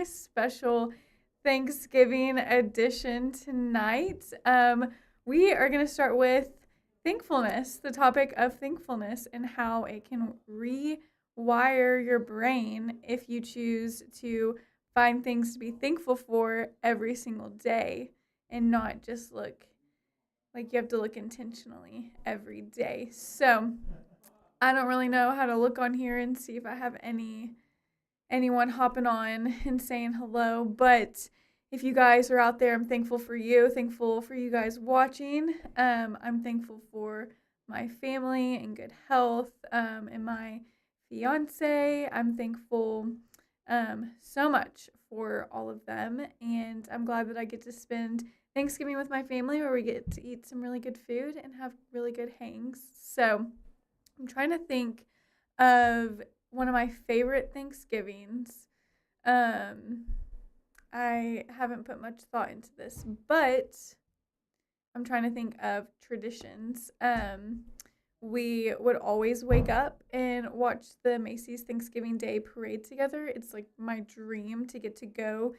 special Thanksgiving edition tonight. We are going to start with thankfulness, the topic of thankfulness, and how it can rewire your brain if you choose to find things to be thankful for every single day and not just look like you have to look intentionally every day. So, I don't really know how to look on here and see if I have anyone hopping on and saying hello, but if you guys are out there, I'm thankful for you. Thankful for you guys watching. I'm thankful for my family and good health, and my fiance. I'm thankful so much for all of them, and I'm glad that I get to spend Thanksgiving with my family where we get to eat some really good food and have really good hangs. So I'm trying to think of one of my favorite Thanksgivings. Um, I haven't put much thought into this, but I'm trying to think of traditions. We would always wake up and watch the Macy's Thanksgiving Day Parade together. It's like my dream to get to go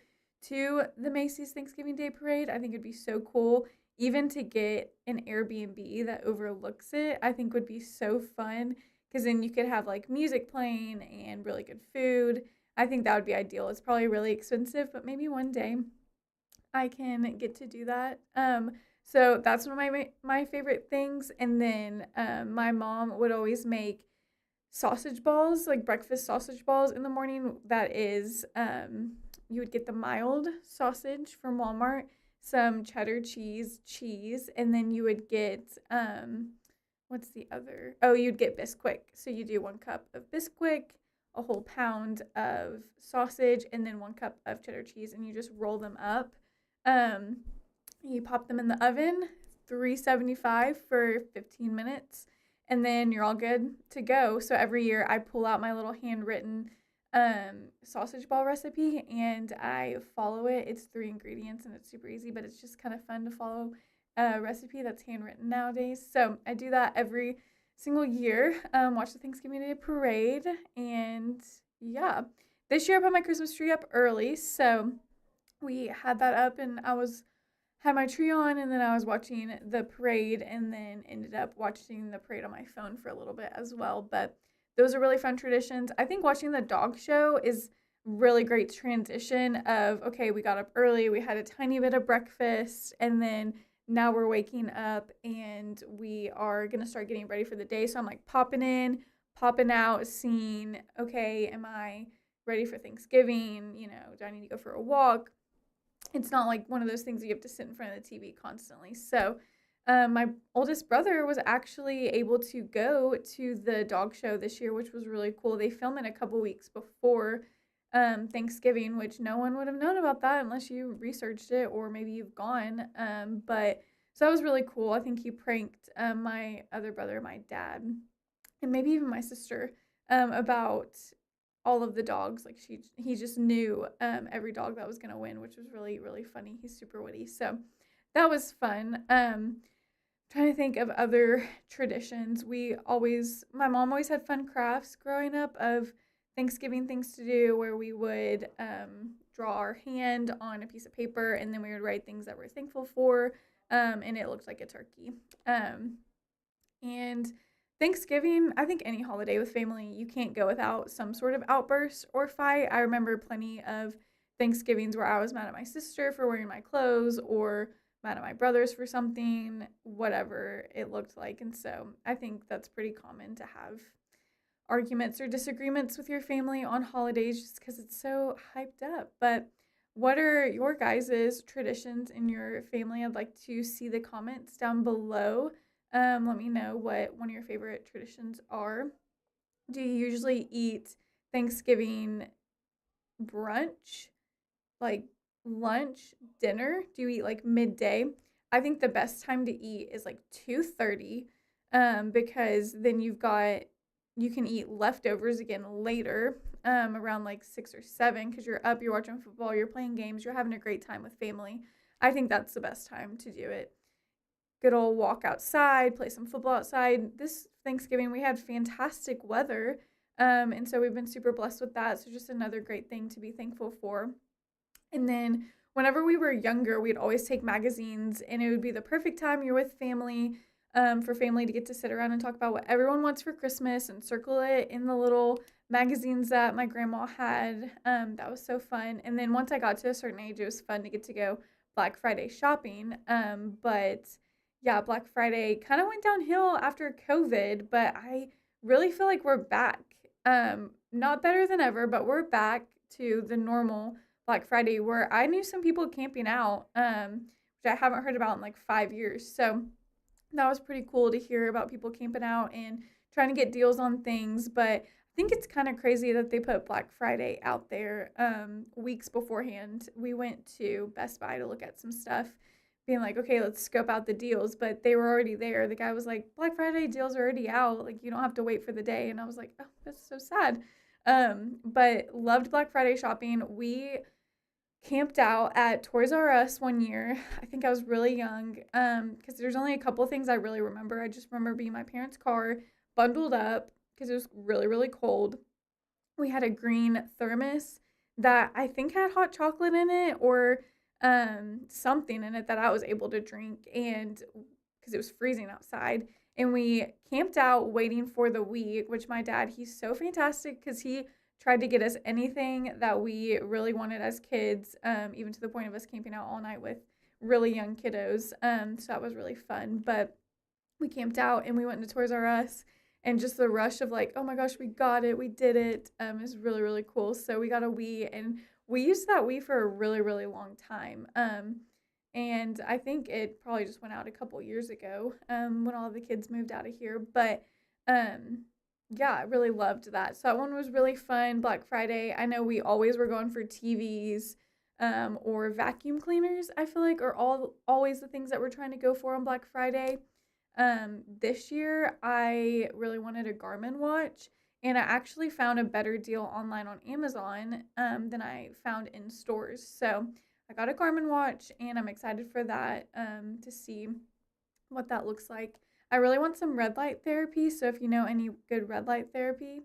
to the Macy's Thanksgiving Day Parade. I think it'd be so cool. Even to get an Airbnb that overlooks it, I think would be so fun because then you could have like music playing and really good food. I think that would be ideal. It's probably really expensive, but maybe one day I can get to do that. So that's one of my favorite things. And then my mom would always make sausage balls, like breakfast sausage balls in the morning. That is, you would get the mild sausage from Walmart, some cheddar cheese, and then you would get what's the other? Oh, you'd get Bisquick. So you do 1 cup of Bisquick, a whole pound of sausage, and then 1 cup of cheddar cheese, and you just roll them up. Um, you pop them in the oven, 375 for 15 minutes, and then you're all good to go. So every year I pull out my little handwritten sausage ball recipe and I follow it. It's 3 ingredients and it's super easy, but it's just kind of fun to follow a recipe that's handwritten nowadays. So I do that every single year. Watch the Thanksgiving Day Parade, and yeah, this year I put my Christmas tree up early, so we had that up, and had my tree on, and then I was watching the parade, and then ended up watching the parade on my phone for a little bit as well. But those are really fun traditions. I think watching the dog show is really great transition of, okay, we got up early, we had a tiny bit of breakfast, and then now we're waking up and we are going to start getting ready for the day. So I'm like popping in, popping out, seeing, okay, am I ready for Thanksgiving? Do I need to go for a walk? It's not like one of those things you have to sit in front of the TV constantly. So my oldest brother was actually able to go to the dog show this year, which was really cool. They film it a couple weeks before Thanksgiving, which no one would have known about that unless you researched it or maybe you've gone. But so that was really cool. I think he pranked my other brother, my dad, and maybe even my sister about all of the dogs. Like he just knew every dog that was gonna win, which was really really funny. He's super witty, so that was fun. Trying to think of other traditions. My mom always had fun crafts growing up of Thanksgiving things to do, where we would draw our hand on a piece of paper, and then we would write things that we're thankful for, and it looked like a turkey. And Thanksgiving, I think any holiday with family, you can't go without some sort of outburst or fight. I remember plenty of Thanksgivings where I was mad at my sister for wearing my clothes or mad at my brothers for something, whatever it looked like. And so I think that's pretty common to have arguments or disagreements with your family on holidays just because it's so hyped up. But what are your guys' traditions in your family? I'd like to see the comments down below. Let me know what one of your favorite traditions are. Do you usually eat Thanksgiving brunch, like lunch, dinner? Do you eat like midday? I think the best time to eat is like 2:30, because then you can eat leftovers again later, around like 6 or 7, because you're up, you're watching football, you're playing games, you're having a great time with family. I think that's the best time to do it. Good old walk outside, play some football outside. This Thanksgiving, we had fantastic weather. And so we've been super blessed with that. So just another great thing to be thankful for. And then whenever we were younger, we'd always take magazines, and it would be the perfect time. You're with family, for family to get to sit around and talk about what everyone wants for Christmas and circle it in the little magazines that my grandma had. That was so fun. And then once I got to a certain age, it was fun to get to go Black Friday shopping. But yeah, Black Friday kind of went downhill after COVID, but I really feel like we're back. Not better than ever, but we're back to the normal Black Friday where I knew some people camping out, which I haven't heard about in like 5 years. So that was pretty cool to hear about people camping out and trying to get deals on things. But I think it's kind of crazy that they put Black Friday out there weeks beforehand. We went to Best Buy to look at some stuff, being like, okay, let's scope out the deals. But they were already there. The guy was like, Black Friday deals are already out. Like, you don't have to wait for the day. And I was like, oh, that's so sad. But loved Black Friday shopping. We camped out at Toys R Us one year. I think I was really young, because there's only a couple of things I really remember. I just remember being in my parents' car, bundled up because it was really, really cold. We had a green thermos that I think had hot chocolate in it, or something in it that I was able to drink, and because it was freezing outside. And we camped out waiting for the week, which my dad, he's so fantastic because he tried to get us anything that we really wanted as kids, even to the point of us camping out all night with really young kiddos. So that was really fun. But we camped out and we went to Toys R Us, and just the rush of like, oh my gosh, we got it, we did it, is really, really cool. So we got a Wii, and we used that Wii for a really, really long time. And I think it probably just went out a couple years ago, when all the kids moved out of here. But um, yeah, I really loved that. So that one was really fun. Black Friday. I know we always were going for TVs, or vacuum cleaners. I feel like are all always the things that we're trying to go for on Black Friday. This year I really wanted a Garmin watch, and I actually found a better deal online on Amazon, than I found in stores. So I got a Garmin watch, and I'm excited for that, to see what that looks like. I really want some red light therapy, so if you know any good red light therapy,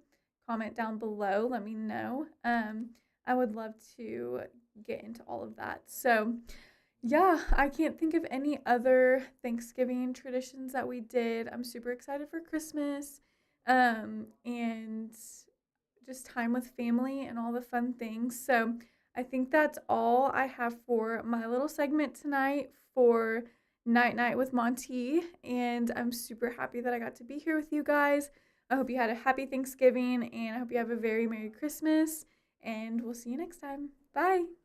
comment down below. Let me know. I would love to get into all of that. So, yeah, I can't think of any other Thanksgiving traditions that we did. I'm super excited for Christmas, and just time with family and all the fun things. So I think that's all I have for my little segment tonight for Night Night with Monty. And I'm super happy that I got to be here with you guys. I hope you had a happy Thanksgiving, and I hope you have a very Merry Christmas. And we'll see you next time. Bye.